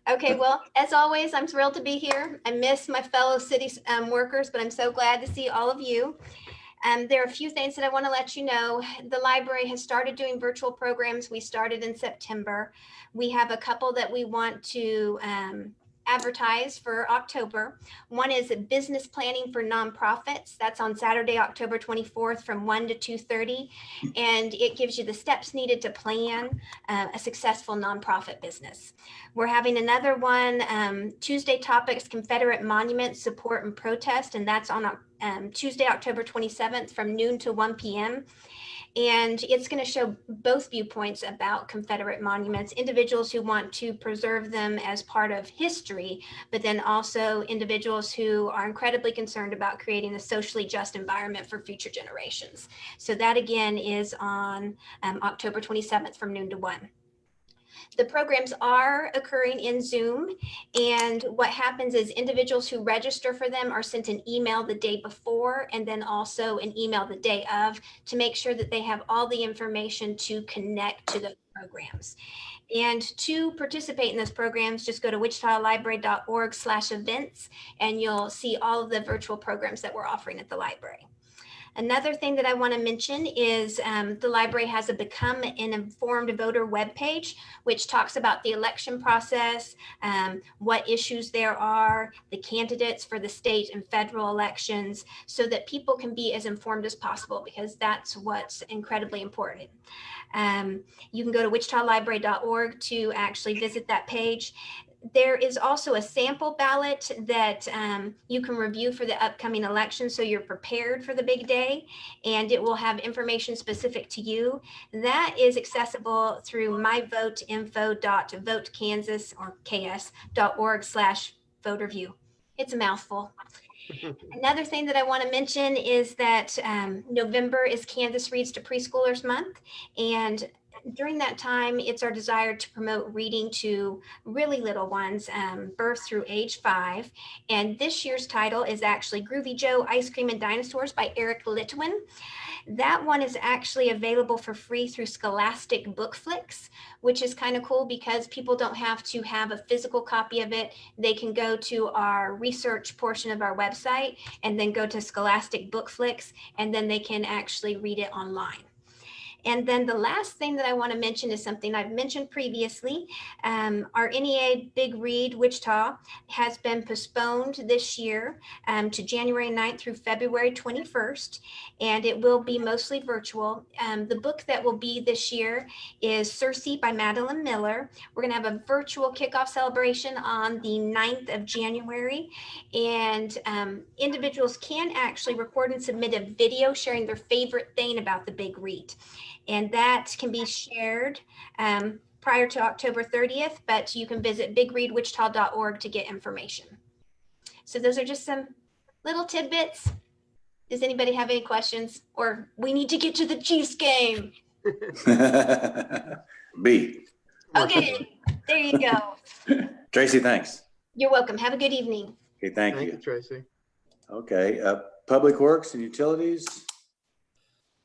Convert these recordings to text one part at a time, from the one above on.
Okay, well, as always, I'm thrilled to be here. I miss my fellow city workers, but I'm so glad to see all of you. There are a few things that I want to let you know. The library has started doing virtual programs. We started in September. We have a couple that we want to advertise for October. One is business planning for nonprofits. That's on Saturday, October 24th from 1 to 2:30. And it gives you the steps needed to plan a successful nonprofit business. We're having another one, Tuesday topics, Confederate monuments, support and protest. And that's on Tuesday, October 27th from noon to 1 p.m. And it's going to show both viewpoints about Confederate monuments, individuals who want to preserve them as part of history, but then also individuals who are incredibly concerned about creating a socially just environment for future generations. So that again is on October 27th from noon to 1. The programs are occurring in Zoom, and what happens is individuals who register for them are sent an email the day before and then also an email the day of to make sure that they have all the information to connect to the programs. And to participate in those programs, just go to wichitalibrary.org/events, and you'll see all of the virtual programs that we're offering at the library. Another thing that I want to mention is the library has a Become an Informed Voter webpage, which talks about the election process, what issues there are, the candidates for the state and federal elections, so that people can be as informed as possible, because that's what's incredibly important. You can go to wichitalibrary.org to actually visit that page. There is also a sample ballot that you can review for the upcoming election, so you're prepared for the big day, and it will have information specific to you. That is accessible through myvoteinfo.votekansas or ks.org/voterview. It's a mouthful. Another thing that I want to mention is that November is Kansas Reads to Preschoolers Month, and during that time, it's our desire to promote reading to really little ones, birth through age 5. And this year's title is actually Groovy Joe, Ice Cream and Dinosaurs by Eric Litwin. That one is actually available for free through Scholastic Bookflix, which is kind of cool because people don't have to have a physical copy of it. They can go to our research portion of our website and then go to Scholastic Bookflix, and then they can actually read it online. And then the last thing that I want to mention is something I've mentioned previously. Our NEA Big Read Wichita has been postponed this year to January 9th through February 21st, and it will be mostly virtual. The book that will be this year is Circe by Madeline Miller. We're going to have a virtual kickoff celebration on the 9th of January, and individuals can actually record and submit a video sharing their favorite thing about the Big Read. And that can be shared prior to October 30th, but you can visit bigreadwichita.org to get information. So those are just some little tidbits. Does anybody have any questions? Or we need to get to the Chiefs game. B. Okay, there you go. Tracy, thanks. You're welcome. Have a good evening. Okay, thank you. Tracy. Okay, Public Works and Utilities.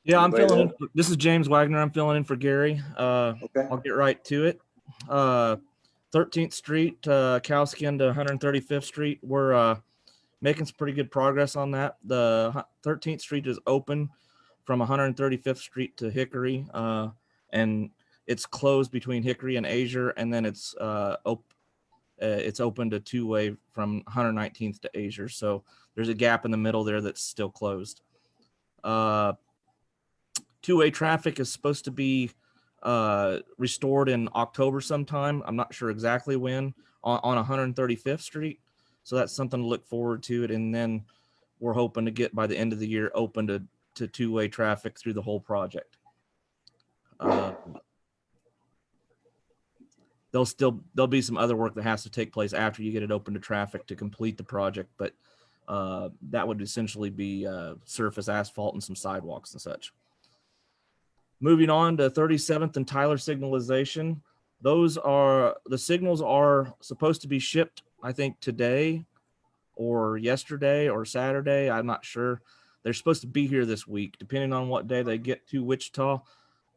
Yeah, I'm Anybody filling there? in. This is James Wagner. I'm filling in for Gary. Okay. I'll get right to it. 13th Street, Cowskin to 135th Street. We're making some pretty good progress on that. The 13th Street is open from 135th Street to Hickory, and it's closed between Hickory and Azure, and then it's open to two-way from 119th to Azure. So there's a gap in the middle there that's still closed. Two-way traffic is supposed to be restored in October sometime. I'm not sure exactly when on 135th Street. So that's something to look forward to. And then we're hoping to get by the end of the year open to two-way traffic through the whole project. There'll be some other work that has to take place after you get it open to traffic to complete the project, but that would essentially be surface asphalt and some sidewalks and such. Moving on to 37th and Tyler signalization. The signals are supposed to be shipped, I think today or yesterday or Saturday. I'm not sure. They're supposed to be here this week. Depending on what day they get to Wichita,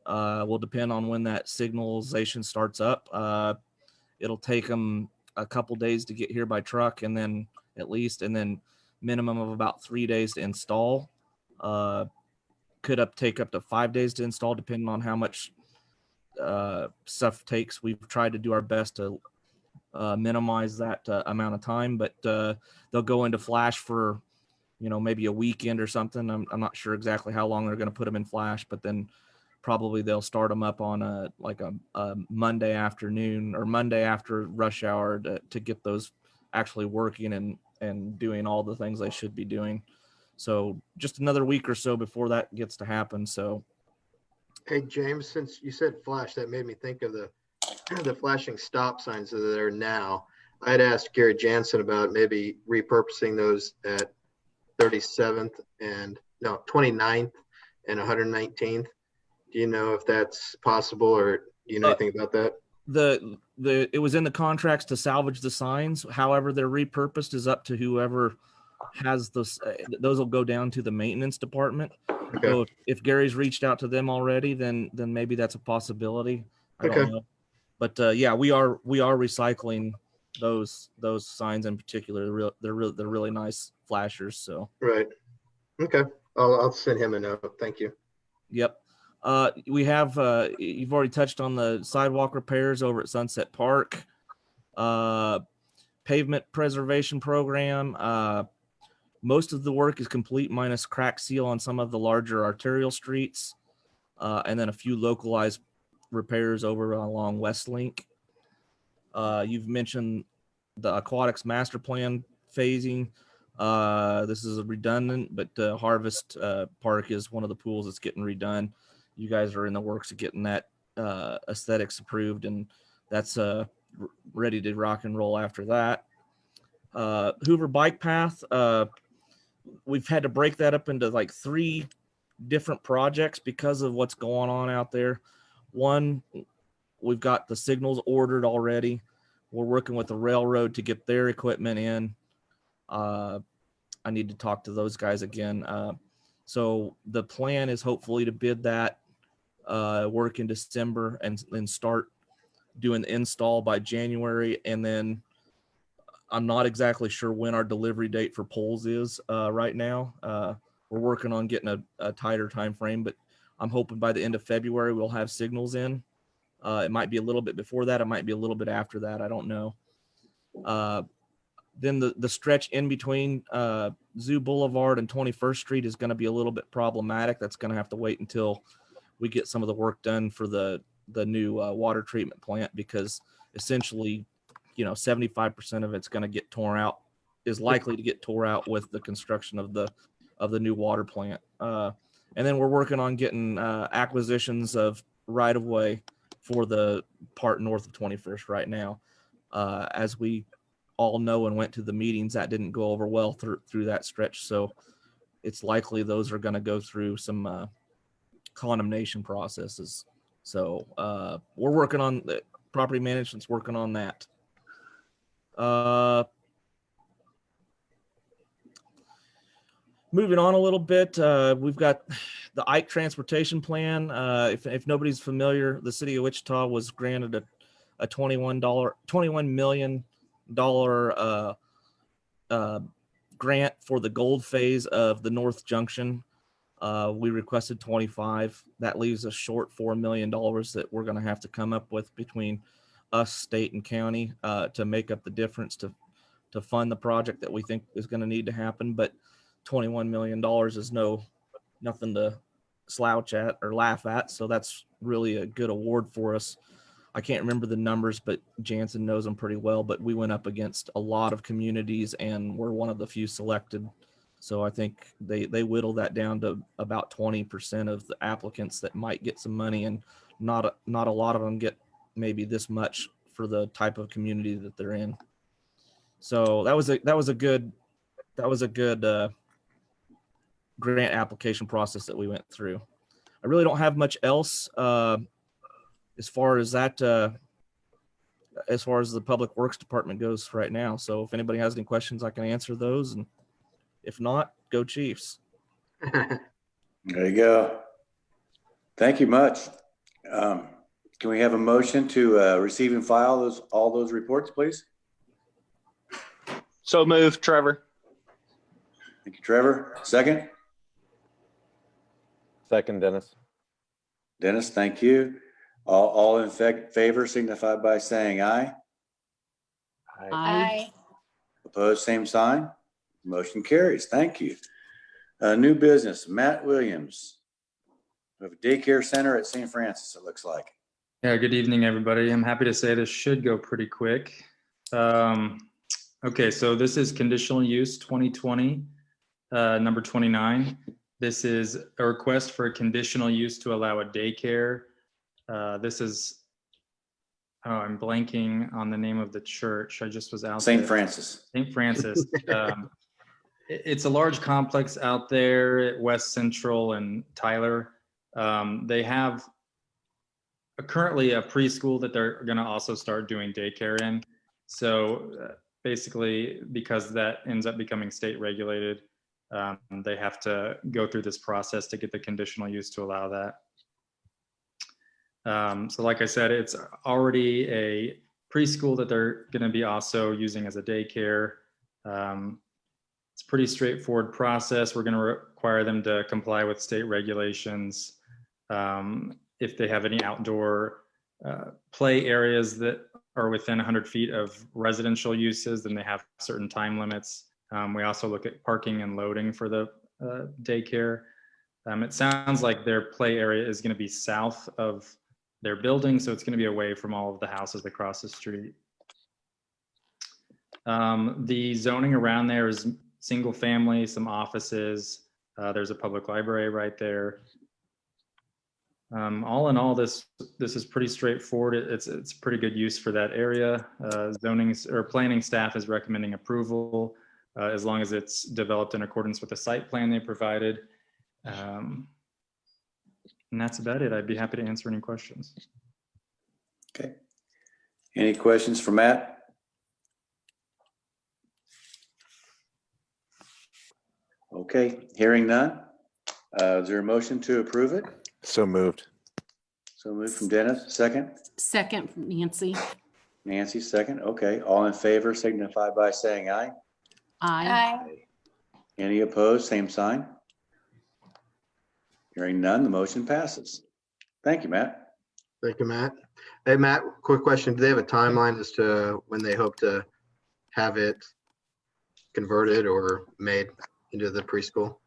will depend on when that signalization starts up. It'll take them a couple days to get here by truck, and then at least, and then minimum of about 3 days to install. Take up to 5 days to install, depending on how much stuff takes. We've tried to do our best to minimize that amount of time, but they'll go into Flash for, maybe a weekend or something. I'm not sure exactly how long they're going to put them in Flash, but then probably they'll start them up on a Monday afternoon or Monday after rush hour to get those actually working and doing all the things they should be doing. So just another week or so before that gets to happen. So, Hey, James, since you said Flash, that made me think of the flashing stop signs that are there now. I'd asked Gary Jansen about maybe repurposing those at 37th and 29th and 119th. Do you know if that's possible, or do you know anything about that? It was in the contracts to salvage the signs. However, they're repurposed is up to whoever has those. Those will go down to the maintenance department. Okay. So if Gary's reached out to them already, then maybe that's a possibility. I don't know. But yeah, we are recycling those signs in particular. They're really nice flashers. So Right. Okay. I'll send him a note. Thank you. Yep. We have you've already touched on the sidewalk repairs over at Sunset Park. Pavement preservation program. Most of the work is complete minus crack seal on some of the larger arterial streets, and then a few localized repairs over along Westlink. You've mentioned the aquatics master plan phasing. This is redundant, but Harvest Park is one of the pools that's getting redone. You guys are in the works of getting that aesthetics approved, and that's ready to rock and roll after that. Hoover Bike Path, we've had to break that up into like 3 different projects because of what's going on out there. One, we've got the signals ordered already. We're working with the railroad to get their equipment in. I need to talk to those guys again. So the plan is hopefully to bid that work in December and start doing the install by January. And then I'm not exactly sure when our delivery date for poles is right now. We're working on getting a tighter time frame, but I'm hoping by the end of February we'll have signals in. It might be a little bit before that. It might be a little bit after that. I don't know. Then the stretch in between Zoo Boulevard and 21st Street is going to be a little bit problematic. That's going to have to wait until we get some of the work done for the new water treatment plant, because essentially, 75% of it's going to get torn out, is likely to get tore out with the construction of the new water plant. And then we're working on getting acquisitions of right of way for the part north of 21st right now. As we all know and went to the meetings, that didn't go over well through that stretch. So it's likely those are going to go through some condemnation processes. So we're working on the property management's working on that. Moving on a little bit, we've got the Ike transportation plan. If nobody's familiar, the city of Wichita was granted a $21 million grant for the gold phase of the North Junction. We requested 25. That leaves us short $4 million that we're going to have to come up with between us, state and county, to make up the difference to fund the project that we think is going to need to happen. But $21 million is nothing to slouch at or laugh at. So that's really a good award for us. I can't remember the numbers, but Jansen knows them pretty well. But we went up against a lot of communities and we're one of the few selected. So I think they whittle that down to about 20% of the applicants that might get some money, and not a lot of them get maybe this much for the type of community that they're in. So that was a good grant application process that we went through. I really don't have much else as far as that, as far as the Public Works Department goes right now. So if anybody has any questions, I can answer those, and if not, go Chiefs. There you go. Thank you much. Can we have a motion to receive and file all those reports, please? So moved, Trevor. Thank you, Trevor. Second? Second, Dennis. Dennis, thank you. All in favor signify by saying aye. Aye. Opposed, same sign. Motion carries. Thank you. New business, Matt Williams. We have a daycare center at St. Francis, it looks like. Yeah, good evening, everybody. I'm happy to say this should go pretty quick. Okay, so this is conditional use 2020, number 29. This is a request for a conditional use to allow a daycare. This is, oh, I'm blanking on the name of the church. I just was out St. there. Francis. St. Francis. It's a large complex out there at West Central and Tyler. They have currently a preschool that they're going to also start doing daycare in. So basically, because that ends up becoming state regulated, they have to go through this process to get the conditional use to allow that. So like I said, it's already a preschool that they're going to be also using as a daycare. It's a pretty straightforward process. We're going to require them to comply with state regulations. If they have any outdoor play areas that are within 100 feet of residential uses, then they have certain time limits. We also look at parking and loading for the daycare. It sounds like their play area is going to be south of their building, so it's going to be away from all of the houses across the street. The zoning around there is single family, some offices. There's a public library right there. All in all, this is pretty straightforward. It's pretty good use for that area. Zoning or planning staff is recommending approval as long as it's developed in accordance with the site plan they provided. And that's about it. I'd be happy to answer any questions. Okay. Any questions for Matt? Okay, hearing none. Is there a motion to approve it? So moved. So moved from Dennis, second. Second, Nancy. Nancy, second. Okay, all in favor signify by saying aye. Aye. Any opposed, same sign. Hearing none, the motion passes. Thank you, Matt. Thank you, Matt. Hey, Matt, quick question. Do they have a timeline as to when they hope to have it converted or made into the preschool?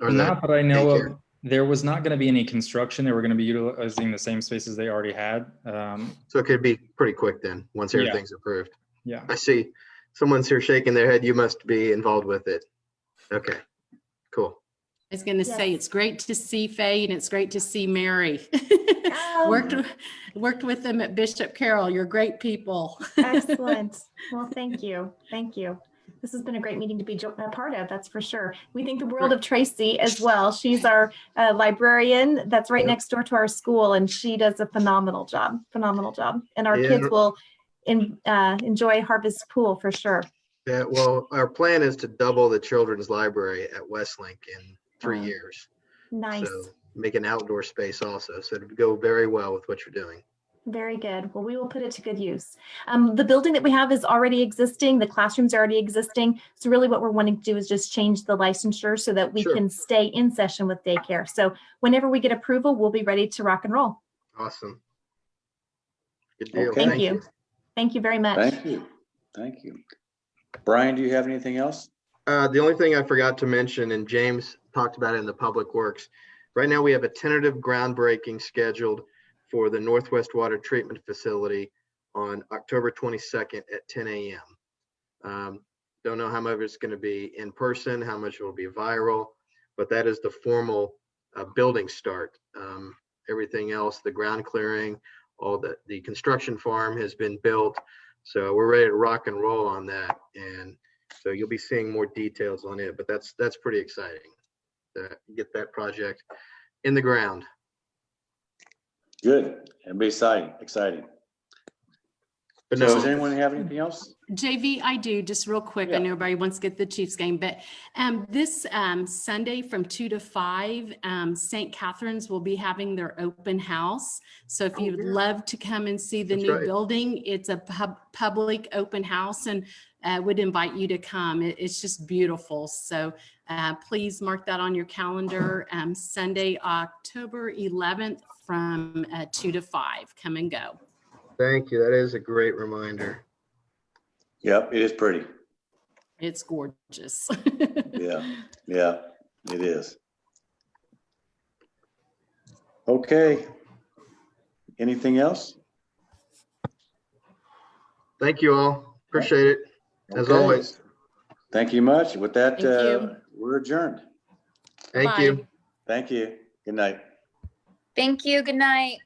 Or Not that I know daycare? of. There was not going to be any construction. They were going to be utilizing the same spaces they already had. So it could be pretty quick then, once Yeah. everything's approved. Yeah. I see someone's here shaking their head. You must be involved with it. Okay, cool. I was going to say, it's great to see Faye and it's great to see Mary. Worked with them at Bishop Carroll. You're great people. Excellent. Well, thank you. Thank you. This has been a great meeting to be a part of, that's for sure. We think the world of Tracy as well. She's our librarian that's right next door to our school, and she does a phenomenal job, And our Yeah. kids will enjoy Harvest Pool for sure. Yeah, well, our plan is to double the children's library at Westlink in 3 Oh. years. Nice. So make an outdoor space also. So it'd go very well with what you're doing. Very good. Well, we will put it to good use. The building that we have is already existing. The classrooms are already existing. So really what we're wanting to do is just change the licensure so that we Sure. can stay in session with daycare. So whenever we get approval, we'll be ready to rock and roll. Awesome. Good deal. Okay. Thank you. Thank you very much. Thank you. Thank you. Brian, do you have anything else? The only thing I forgot to mention, and James talked about it in the Public Works, right now we have a tentative groundbreaking scheduled for the Northwest Water Treatment Facility on October 22nd at 10 a.m. Don't know how much it's going to be in person, how much it will be viral, but that is the formal building start. Everything else, the ground clearing, all the construction farm has been built. So we're ready to rock and roll on that. And so you'll be seeing more details on it, but that's pretty exciting to get that project in the ground. Good. It'll be exciting. But Does no, anyone have anything else? JV, I do, just real quick. I Yeah. know everybody wants to get the Chiefs game, but this Sunday from 2 to 5, St. Catherine's will be having their open house. So if Oh, you'd yeah. love to come and see the That's new right. building, it's a public open house, and would invite you to come. It's just beautiful. So please mark that on your calendar. Sunday, October 11th from 2 to 5. Come and go. thank you. That is a great reminder. Yep, it is pretty. It's gorgeous. Yeah, yeah, it is. Okay. Anything else? Thank you all. Appreciate it. As Okay. always. Thank you much. With that, Thank you. we're adjourned. Thank Bye. you. Thank you. Good night. Thank you. Good night.